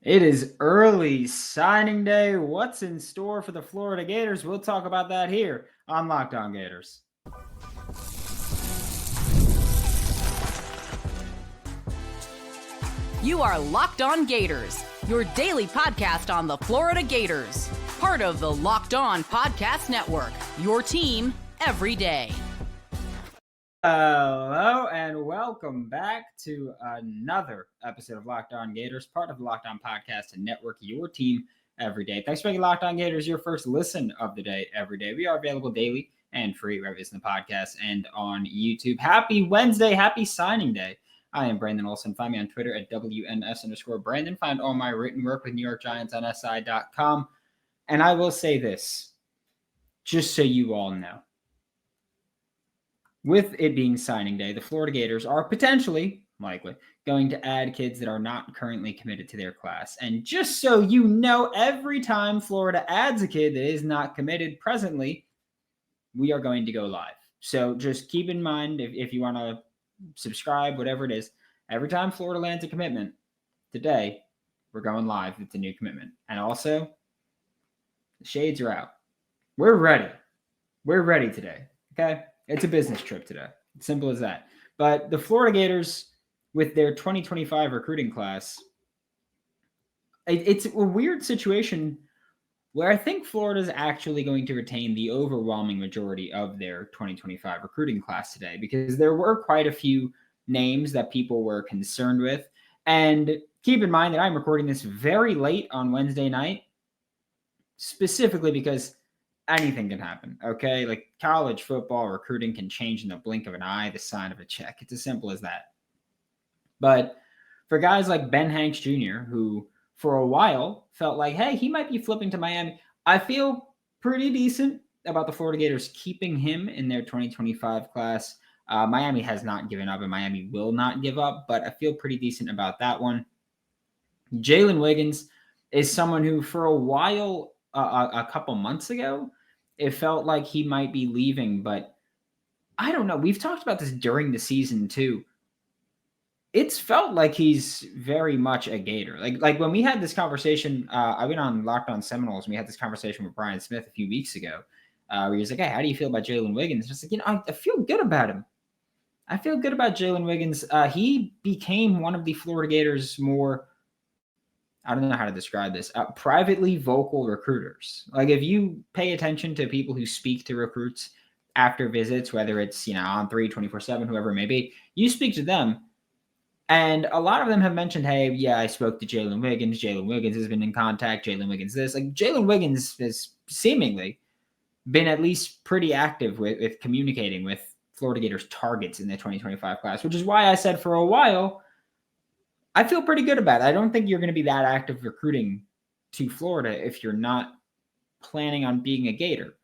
It is early signing day. What's in store for the Florida Gators? We'll talk about that here on Locked On Gators. You are Locked On Gators, your daily podcast on the Florida Gators. Part of the Locked On Podcast Network, your team every day. Hello and welcome back to another episode of Locked On Gators, part of the Locked On Podcast Network, your team every day. Thanks for making Locked On Gators your first listen of the day every day. We are available daily and free wherever it's in the podcast and on YouTube. Happy Wednesday. Happy signing day. I am Brandon Olsen. Find me on Twitter at WNS_Brandon. Find all my written work with New York Giants on SI.com. And I will say this, just so you all know. With it being signing day, the Florida Gators are potentially, likely, going to add kids that are not currently committed to their class. And just so you know, every time Florida adds a kid that is not committed presently, we are going to go live. So just keep in mind, if you want to subscribe, whatever it is, every time Florida lands a commitment today, we're going live with the new commitment. And also, the shades are out. We're ready. We're ready today. Okay? It's a business trip today. Simple as that. But the Florida Gators, with their 2025 recruiting class, it's a weird situation where I think Florida is actually going to retain the overwhelming majority of their 2025 recruiting class today, because there were quite a few names that people were concerned with. And keep in mind that I'm recording this very late on Wednesday night, specifically because anything can happen, okay? Like college football recruiting can change in the blink of an eye, the sign of a check. It's as simple as that. But for guys like Ben Hanks Jr., who for a while felt like, hey, he might be flipping to Miami, I feel pretty decent about the Florida Gators keeping him in their 2025 class. Miami has not given up, and Miami will not give up, but I feel pretty decent about that one. Jalen Wiggins is someone who for a while, a couple months ago, it felt like he might be leaving, but I don't know. We've talked about this during the season too. It's felt like he's very much a Gator. Like when we had this conversation, I went on Locked On Seminoles, and we had this conversation with Brian Smith a few weeks ago, where he was like, hey, how do you feel about Jalen Wiggins? Just like, I feel good about him. I feel good about Jalen Wiggins. He became one of the Florida Gators' more, I don't know how to describe this, privately vocal recruiters. Like if you pay attention to people who speak to recruits after visits, whether it's, on 3, 24/7, whoever it may be, you speak to them. And a lot of them have mentioned, hey, yeah, I spoke to Jalen Wiggins. Jalen Wiggins has been in contact. Jalen Wiggins this. Like Jalen Wiggins has seemingly been at least pretty active with communicating with Florida Gators targets in the 2025 class, which is why I said for a while, I feel pretty good about it. I don't think you're going to be that active recruiting to Florida if you're not planning on being a Gator,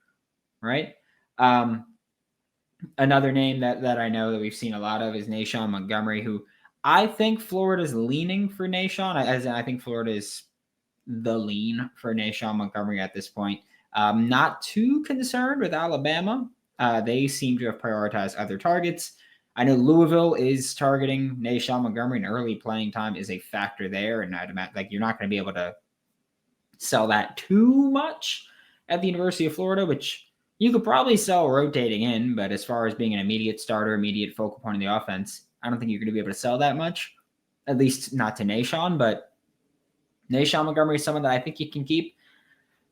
right? Another name that I know that we've seen a lot of is Nashawn Montgomery, who I think Florida's leaning for Nashawn, as I think Florida is the lean for Nashawn Montgomery at this point. Not too concerned with Alabama. They seem to have prioritized other targets. I know Louisville is targeting Nashawn Montgomery, and early playing time is a factor there. And I'd imagine you're not going to be able to sell that too much at the University of Florida, which you could probably sell rotating in. But as far as being an immediate starter, immediate focal point of the offense, I don't think you're going to be able to sell that much, at least not to Nashawn. But Nashawn Montgomery is someone that I think you can keep.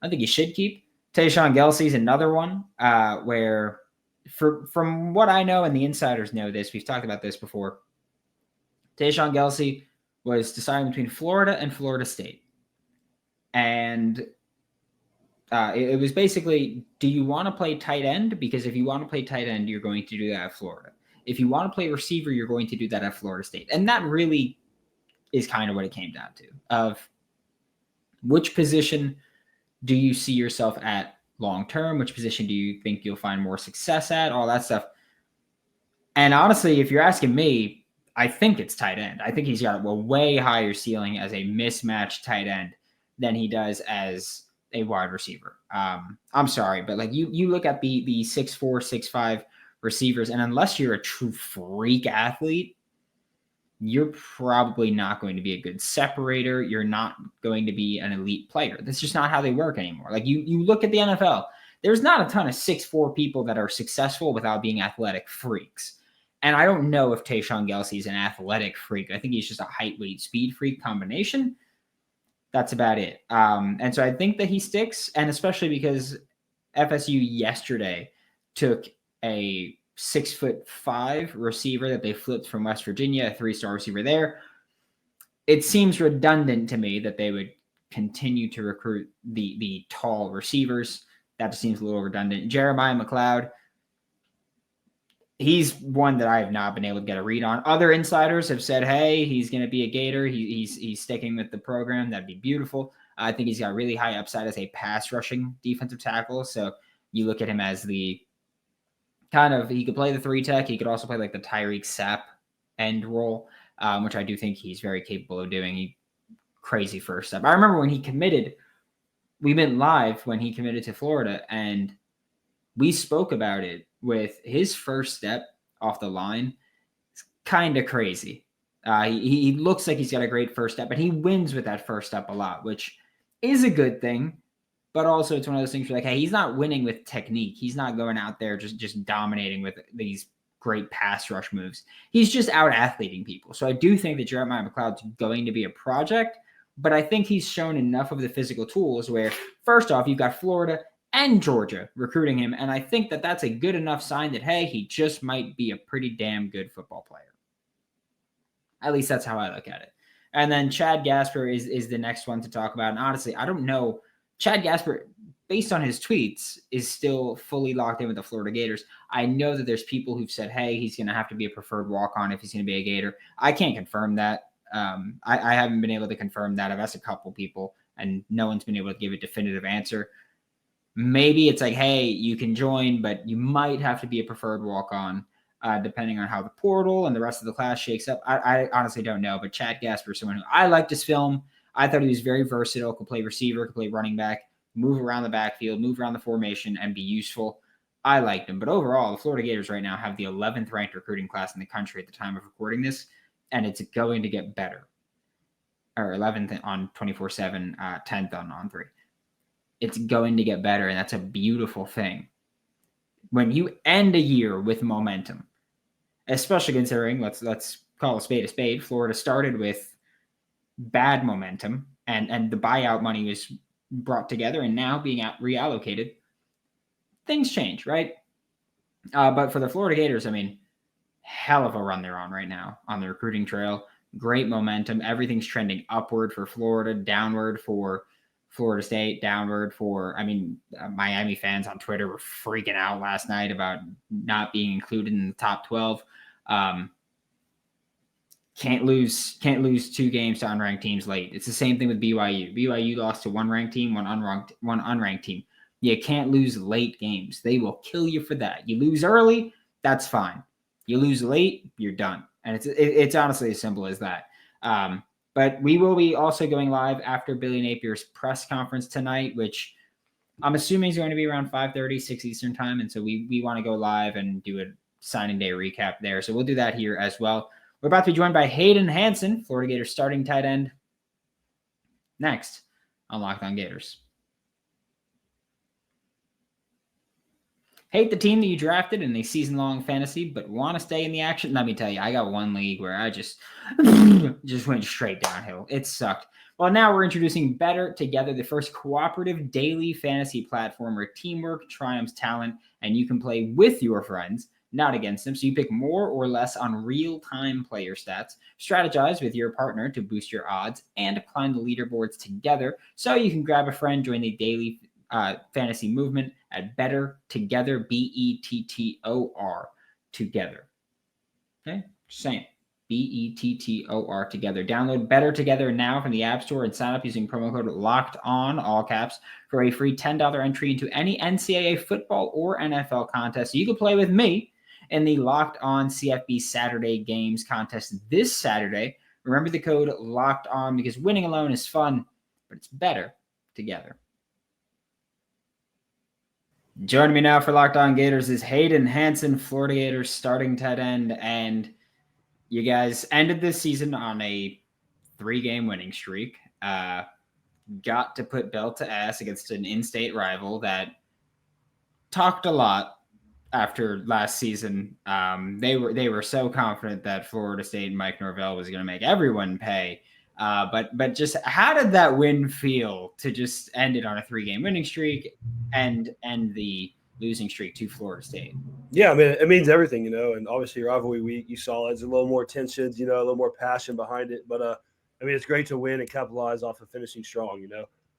I think you should keep. Tayshawn Gelsey is another one where, from what I know, and the insiders know this, we've talked about this before, Tayshawn Gelsey was deciding between Florida and Florida State. And it was basically, do you want to play tight end? Because if you want to play tight end, you're going to do that at Florida. If you want to play receiver, you're going to do that at Florida State. And that really is kind of what it came down to, of which position do you see yourself at long-term? Which position do you think you'll find more success at? All that stuff. And honestly, if you're asking me, I think it's tight end. I think he's got a way higher ceiling as a mismatched tight end than he does as a wide receiver. I'm sorry, but like you look at the 6'4", 6'5" receivers, and unless you're a true freak athlete, you're probably not going to be a good separator. You're not going to be an elite player. That's just not how they work anymore. Like you look at the NFL, there's not a ton of 6'4" people that are successful without being athletic freaks. And I don't know if Tayshaun Gelsey is an athletic freak. I think he's just a height, weight, speed freak combination. That's about it. And so I think that he sticks, and especially because FSU yesterday took a 6'5" receiver that they flipped from West Virginia, a 3-star receiver there. It seems redundant to me that they would continue to recruit the tall receivers. That just seems a little redundant. Jeremiah McLeod, he's one that I have not been able to get a read on. Other insiders have said, hey, he's going to be a Gator. He's sticking with the program. That'd be beautiful. I think he's got really high upside as a pass rushing defensive tackle. So you look at him as the kind of, he could play the 3-tech. He could also play like the Tyreek Sapp end role, which I do think he's very capable of doing. Crazy first step. I remember when he committed, we went live when he committed to Florida, and we spoke about it with his first step off the line. It's kind of crazy. He looks like he's got a great first step, but he wins with that first step a lot, which is a good thing. But also it's one of those things where like, hey, he's not winning with technique. He's not going out there just dominating with these great pass rush moves. He's just out athleting people. So I do think that Jeremiah McLeod's going to be a project, but I think he's shown enough of the physical tools where, first off, you've got Florida and Georgia recruiting him. And I think that that's a good enough sign that, hey, he just might be a pretty damn good football player. At least that's how I look at it. And then Chad Gasper is the next one to talk about. And honestly, I don't know. Chad Gasper, based on his tweets, is still fully locked in with the Florida Gators. I know that there's people who've said, hey, he's going to have to be a preferred walk-on if he's going to be a Gator. I can't confirm that. I haven't been able to confirm that. I've asked a couple people, and no one's been able to give a definitive answer. Maybe it's like, hey, you can join, but you might have to be a preferred walk-on, depending on how the portal and the rest of the class shakes up. I honestly don't know, but Chad Gasper is someone who I liked his film. I thought he was very versatile, could play receiver, could play running back, move around the backfield, move around the formation, and be useful. I liked him. But overall, the Florida Gators right now have the 11th ranked recruiting class in the country at the time of recording this, and it's going to get better. Or 11th on 24/7, 10th on 3. It's going to get better, and that's a beautiful thing. When you end a year with momentum, especially considering, let's call a spade, Florida started with bad momentum, and the buyout money was brought together and now being reallocated, things change, right? But for the Florida Gators, I mean, hell of a run they're on right now on the recruiting trail. Great momentum. Everything's trending upward for Florida, downward for Florida State, downward for, Miami fans on Twitter were freaking out last night about not being included in the top 12. Can't lose 2 games to unranked teams late. It's the same thing with BYU. BYU lost to one ranked team, one unranked team. You can't lose late games. They will kill you for that. You lose early, that's fine. You lose late, you're done. And it's honestly as simple as that. But we will be also going live after Billy Napier's press conference tonight, which I'm assuming is going to be around 5:30, 6 Eastern time. And so we want to go live and do a signing day recap there. So we'll do that here as well. We're about to be joined by Hayden Hansen, Florida Gators starting tight end, next on Locked On Gators. Hate the team that you drafted in a season-long fantasy, but want to stay in the action? Let me tell you, I got one league where I just went straight downhill. It sucked. Well, now we're introducing Better Together, the first cooperative daily fantasy platform where teamwork triumphs talent, and you can play with your friends, not against them. So you pick more or less on real-time player stats, strategize with your partner to boost your odds, and climb the leaderboards together so you can grab a friend, join the daily fantasy movement at Better Together, BETTOR together. Okay, just saying. BETTOR together. Download Better Together now from the App Store and sign up using promo code LOCKEDON, all caps, for a free $10 entry into any NCAA football or NFL contest. So you can play with me in the Locked On CFB Saturday Games contest this Saturday. Remember the code Locked On because winning alone is fun, but it's better together. Joining me now for Locked On Gators is Hayden Hansen, Florida Gators starting tight end. And You guys ended this season on a 3-game winning streak. Got to put belt to ass against an in-state rival that talked a lot after last season. They were so confident that Florida State and Mike Norvell was going to make everyone pay. But just how did that win feel to just end it on a 3-game winning streak and end the losing streak to Florida State? Yeah, I mean, it means everything, and obviously rivalry week, you saw there's a little more tensions, a little more passion behind it. But I mean, it's great to win and capitalize off of finishing strong,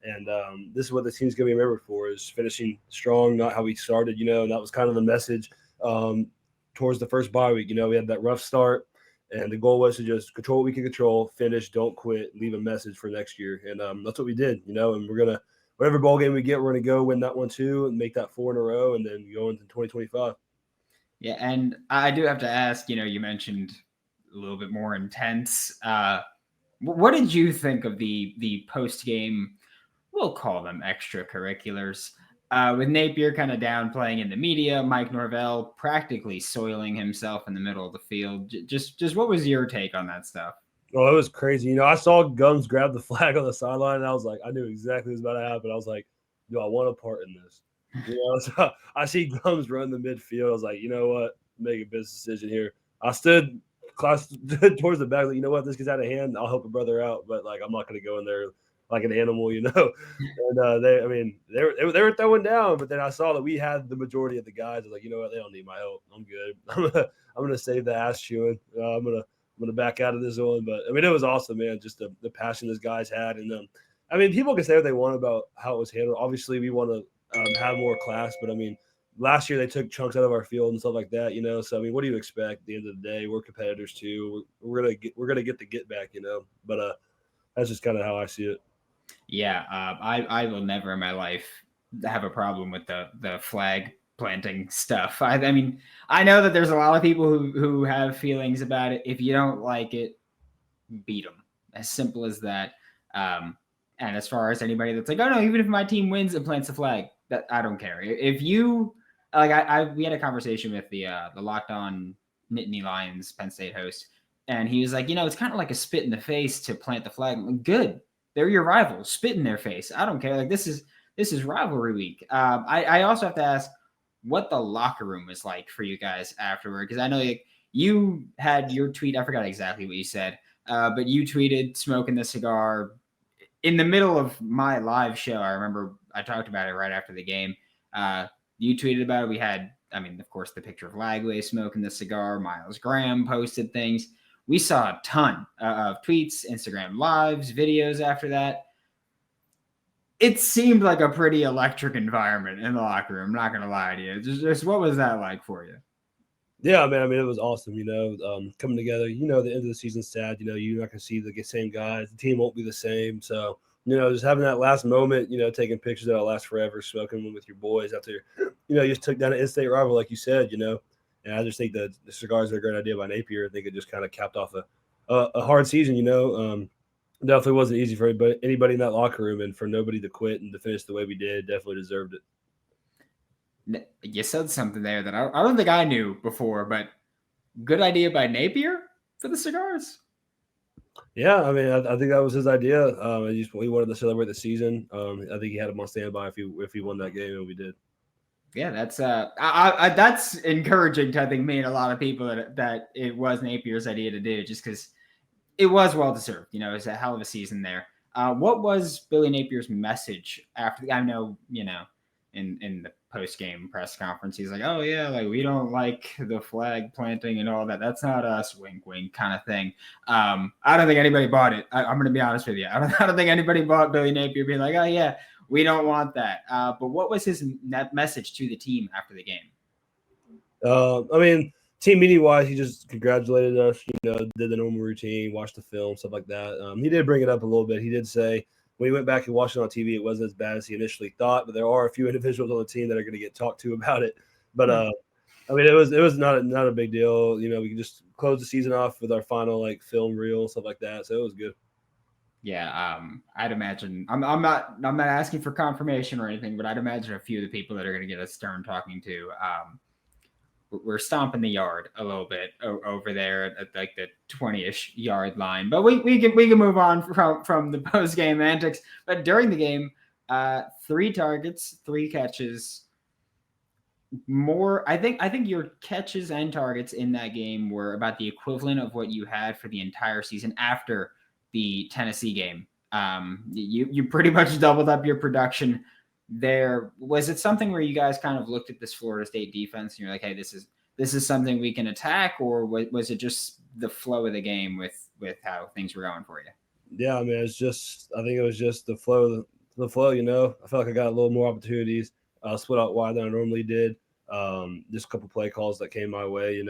And this is what the team's going to be remembered for: is finishing strong, not how we started. And that was kind of the message towards the first bye week. We had that rough start, and the goal was to just control what we can control, finish, don't quit, leave a message for next year, and that's what we did. And we're gonna whatever ball game we get, we're gonna go win that one too, and make that 4 in a row, and then go into 2025. Yeah, and I do have to ask. You mentioned a little bit more intense. What did you think of the post game? We'll call them extracurriculars. With Napier kind of downplaying in the media, Mike Norvell practically soiling himself in the middle of the field. Just what was your take on that stuff? Oh, it was crazy. I saw Gums grab the flag on the sideline, and I was like, I knew exactly what was about to happen. I was like, do I want a part in this? So I see Gums run the midfield. I was like, you know what? Make a business decision here. I stood towards the back, like, you know what? This gets out of hand. I'll help a brother out, but I'm not going to go in there like an animal, And they were throwing down, but then I saw that we had the majority of the guys. I was like, you know what? They don't need my help. I'm good. I'm gonna save the ass chewing. I'm gonna back out of this one. But I mean, it was awesome, man. Just the passion those guys had, and people can say what they want about how it was handled. Obviously, we want to have more class, but I mean, last year they took chunks out of our field and stuff like that, So I mean, what do you expect? At the end of the day, we're competitors too. We're gonna get the get back, But that's just kind of how I see it. Yeah, I will never in my life have a problem with the flag planting stuff. I mean, I know that there's a lot of people who have feelings about it. If you don't like it, beat them. As simple as that. And as far as anybody that's like, oh no, even if my team wins and plants a flag, that I don't care. If you we had a conversation with the Locked On Nittany Lions Penn State host, and he was like, it's kind of like a spit in the face to plant the flag. I'm like, good. They're your rivals. Spit in their face. I don't care. This is rivalry week. I also have to ask what the locker room was like for you guys afterward, because I know you had your tweet. I forgot exactly what you said, but you tweeted smoking the cigar in the middle of my live show. I remember I talked about it right after the game. You tweeted about it. We had, of course, the picture of Lagway smoking the cigar. Miles Graham posted things. We saw a ton of tweets, Instagram lives, videos after that. It seemed like a pretty electric environment in the locker room. I'm not going to lie to you. Just what was that like for you? Yeah, man. It was awesome, coming together. The end of the season's sad. You're not going to see the same guys. The team won't be the same. So, just having that last moment, taking pictures that'll last forever, smoking with your boys after, you just took down an in-state rival, like you said, And I just think that the cigars are a great idea by Napier. I think it just kind of capped off a hard season, Definitely wasn't easy for anybody in that locker room, and for nobody to quit and to finish the way we did, definitely deserved it. You said something there that I don't think I knew before, but good idea by Napier for the cigars. Yeah, I think that was his idea. He wanted to celebrate the season. I think he had him on standby if he won that game, and we did. Yeah, that's encouraging to, I think, me and a lot of people that it was Napier's idea to do, just because it was well deserved. It was a hell of a season there. What was Billy Napier's message after? I know, in the post-game press conference, he's like, "Oh yeah, we don't like the flag planting and all that. That's not us, wink, wink, kind of thing." I don't think anybody bought it. I'm going to be honest with you. I don't think anybody bought Billy Napier being like, "Oh yeah, we don't want that." But what was his message to the team after the game? Team meeting wise, he just congratulated us, did the normal routine, watched the film, stuff like that. He did bring it up a little bit. He did say when he went back and watched it on TV, it wasn't as bad as he initially thought, but there are a few individuals on the team that are going to get talked to about it. But it was not a big deal. We could just close the season off with our final film reel, stuff like that. So it was good. Yeah, I'd imagine. I'm not asking for confirmation or anything, but I'd imagine a few of the people that are going to get a stern talking to we're stomping the yard a little bit over there at like the 20-ish yard line. But we can move on from the post game antics. But during the game, 3 targets, 3 catches. I think your catches and targets in that game were about the equivalent of what you had for the entire season after the Tennessee game. You pretty much doubled up your production there. Was it something where you guys kind of looked at this Florida State defense and you're like, hey, this is something we can attack, or was it just the flow of the game with how things were going for you? Yeah, I mean, I think it was just the flow. I felt like I got a little more opportunities. Split out wide than I normally did. Just a couple play calls that came my way.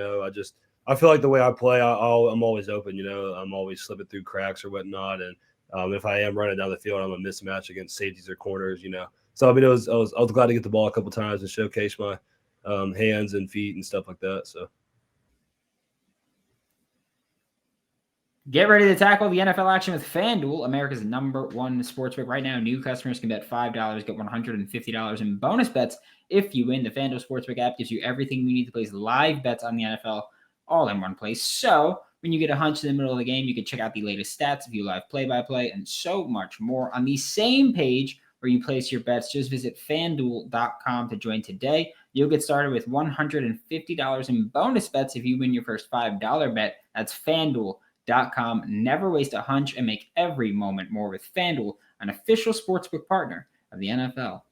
I feel like the way I play, I'm always open. I'm always slipping through cracks or whatnot. And if I am running down the field, I'm a mismatch against safeties or corners. So I mean, I was glad to get the ball a couple times and showcase my hands and feet and stuff like that. So. Get ready to tackle the NFL action with FanDuel, America's #1 sportsbook. Right now, new customers can bet $5, get $150 in bonus bets if you win. The FanDuel Sportsbook app gives you everything you need to place live bets on the NFL all in one place. So when you get a hunch in the middle of the game, you can check out the latest stats, view live play-by-play, and so much more. On the same page where you place your bets, just visit FanDuel.com to join today. You'll get started with $150 in bonus bets if you win your first $5 bet. That's FanDuel.com. Never waste a hunch and make every moment more with FanDuel, an official sportsbook partner of the NFL.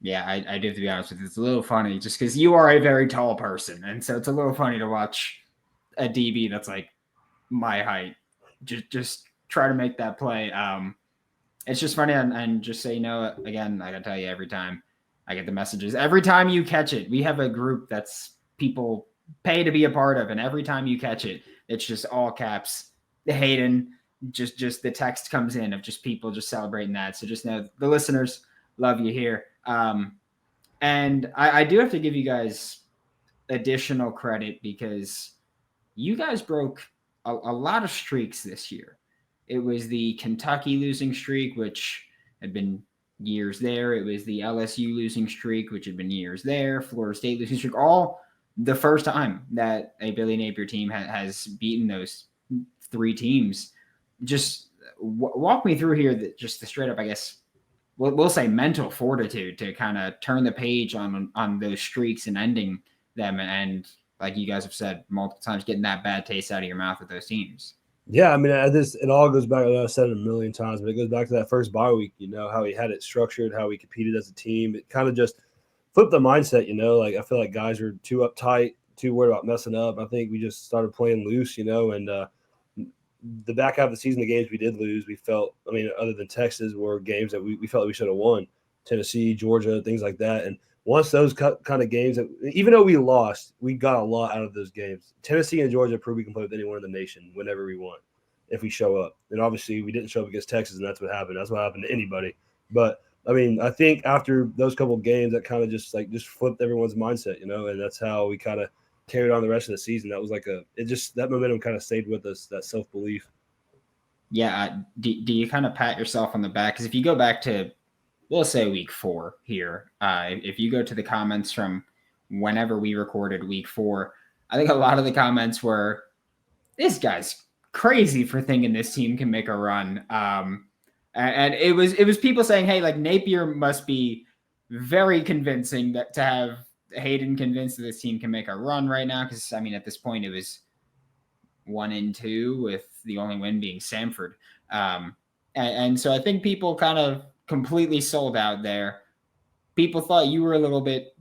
Yeah, I do have to be honest with you. It's a little funny just because you are a very tall person. And so it's a little funny to watch a DB that's like my height just try to make that play. It's just funny. And just so you know, again, I got to tell you, every time I get the messages, every time you catch it, we have a group that's people pay to be a part of, and every time you catch it, it's just all caps Hayden. Just the text comes in of just people just celebrating that. So just know the listeners love you here. And I do have to give you guys additional credit because you guys broke a lot of streaks this year. It was the Kentucky losing streak, which had been years there. It was the LSU losing streak, which had been years there. Florida State losing streak, all the first time that a Billy Napier team has beaten those 3 teams. Just walk me through here just the straight up, I guess, we'll say mental fortitude to kind of turn the page on those streaks and ending them. And like you guys have said multiple times, getting that bad taste out of your mouth with those teams. Yeah, I mean, it all goes back. I've said it a million times, but it goes back to that first bye week. How he had it structured, how we competed as a team. It kind of just flipped the mindset. Like I feel like guys were too uptight, too worried about messing up. I think we just started playing loose. And the back half of the season, the games we did lose, we felt. I mean, other than Texas, were games that we felt like we should have won. Tennessee, Georgia, things like that. And once those kind of games, even though we lost, we got a lot out of those games. Tennessee and Georgia proved we can play with anyone in the nation whenever we want if we show up. And obviously we didn't show up against Texas, and that's what happened. That's what happened to anybody. But, I mean, I think after those couple of games, that kind of just flipped everyone's mindset, and that's how we kind of carried on the rest of the season. That was that momentum kind of stayed with us, that self-belief. Yeah. Do you kind of pat yourself on the back? Because if you go back to, we'll say week 4 here. If you go to the comments from whenever we recorded week 4, I think a lot of the comments were, this guy's crazy for thinking this team can make a run. And it was people saying, hey, like Napier must be very convincing to have Hayden convinced that this team can make a run right now. Because, I mean, at this point, it was 1-2 with the only win being Samford. And so I think people kind of completely sold out there. People thought you were a little bit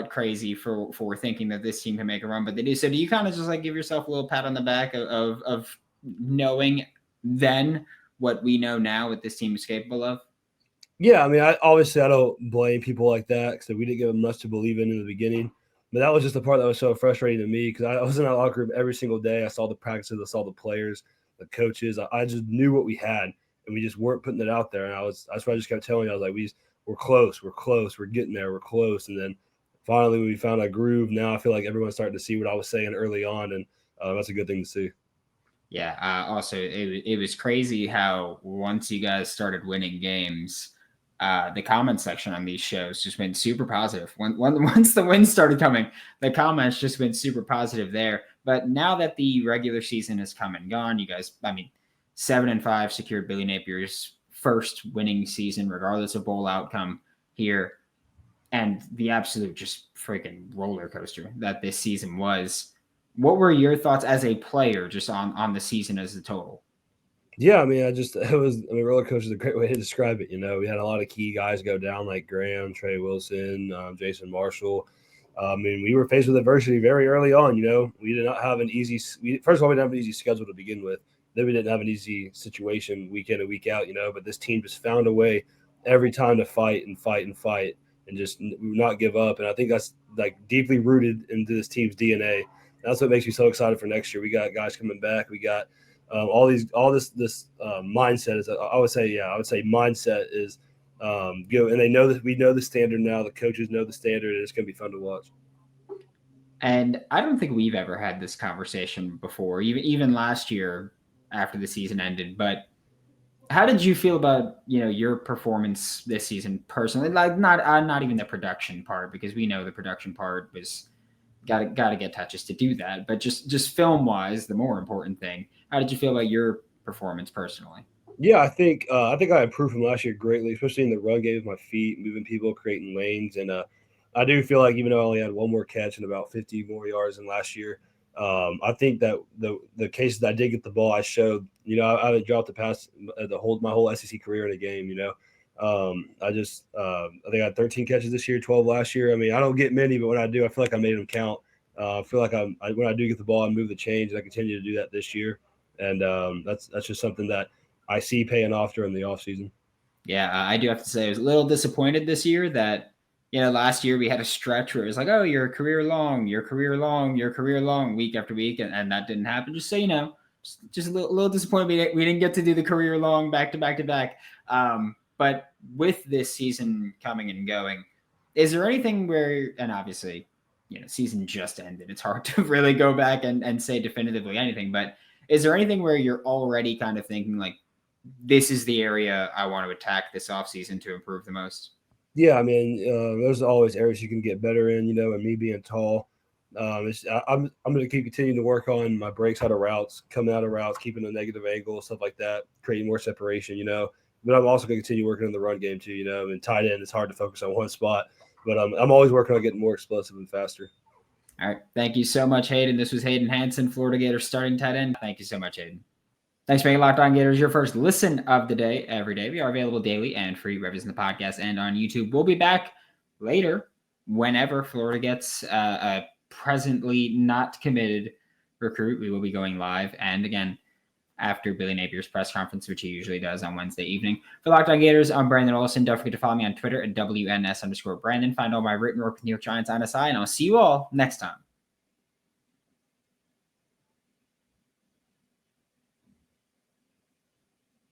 crazy for thinking that this team can make a run, but they do. So do you kind of just give yourself a little pat on the back of knowing then what we know now what this team is capable of? Yeah, I mean, I don't blame people like that because we didn't give them much to believe in the beginning. But that was just the part that was so frustrating to me because I was in that locker room every single day. I saw the practices, I saw the players, the coaches. I just knew what we had. And we just weren't putting it out there. And that's why I just kept telling you, I was like, we're close, we're getting there, we're close. And then finally we found a groove. Now I feel like everyone's starting to see what I was saying early on. And that's a good thing to see. Yeah. Also, it was crazy how once you guys started winning games, the comment section on these shows just went super positive. Once the wins started coming, the comments just went super positive there. But now that the regular season has come and gone, you guys, 7-5 secured Billy Napier's first winning season, regardless of bowl outcome here. And the absolute just freaking roller coaster that this season was. What were your thoughts as a player just on the season as a total? Yeah, roller coaster is a great way to describe it. We had a lot of key guys go down like Graham, Trey Wilson, Jason Marshall. We were faced with adversity very early on. We did not have an easy. First of all, we didn't have an easy schedule to begin with. Then we didn't have an easy situation week in and week out. But this team just found a way every time to fight and just not give up. And I think that's like deeply rooted into this team's DNA. That's what makes me so excited for next year. We got guys coming back. We got all this mindset is. I would say mindset is good, and they know that we know the standard now. The coaches know the standard, and it's going to be fun to watch. And I don't think we've ever had this conversation before, even last year after the season ended. But how did you feel about your performance this season personally? Like not even the production part, because we know the production part was got to get touches to do that. But just film wise, the more important thing. How did you feel about your performance personally? Yeah, I think I improved from last year greatly, especially in the run game with my feet, moving people, creating lanes, and I do feel like even though I only had one more catch and about 50 more yards than last year, I think that the cases that I did get the ball, I showed. I haven't dropped a pass my whole SEC career in a game. I think I had 13 catches this year, 12 last year. I don't get many, but when I do, I feel like I made them count. I feel like when I do get the ball, I move the chains, and I continue to do that this year. And that's just something that I see paying off during the offseason. Yeah, I do have to say I was a little disappointed this year that, last year we had a stretch where it was like, oh, your career long week after week, and that didn't happen. Just so you know, just a little disappointed we didn't get to do the career long back to back. But with this season coming and going, is there anything where, and obviously, season just ended, it's hard to really go back and say definitively anything, but is there anything where you're already kind of thinking like, this is the area I want to attack this offseason to improve the most? Yeah, there's always areas you can get better in, and me being tall. I'm going to keep continuing to work on my breaks out of routes, coming out of routes, keeping a negative angle, stuff like that, creating more separation, But I'm also going to continue working on the run game too, And tight end, it's hard to focus on one spot. But I'm always working on getting more explosive and faster. All right. Thank you so much, Hayden. This was Hayden Hansen, Florida Gators starting tight end. Thank you so much, Hayden. Thanks for making Locked On Gators your first listen of the day every day. We are available daily and free wherever in the podcast and on YouTube. We'll be back later whenever Florida gets a presently not committed recruit. We will be going live. And again, after Billy Napier's press conference, which he usually does on Wednesday evening. For Locked On Gators, I'm Brandon Olsen. Don't forget to follow me on Twitter at WNS_Brandon. Find all my written work with New York Giants on SI, and I'll see you all next time.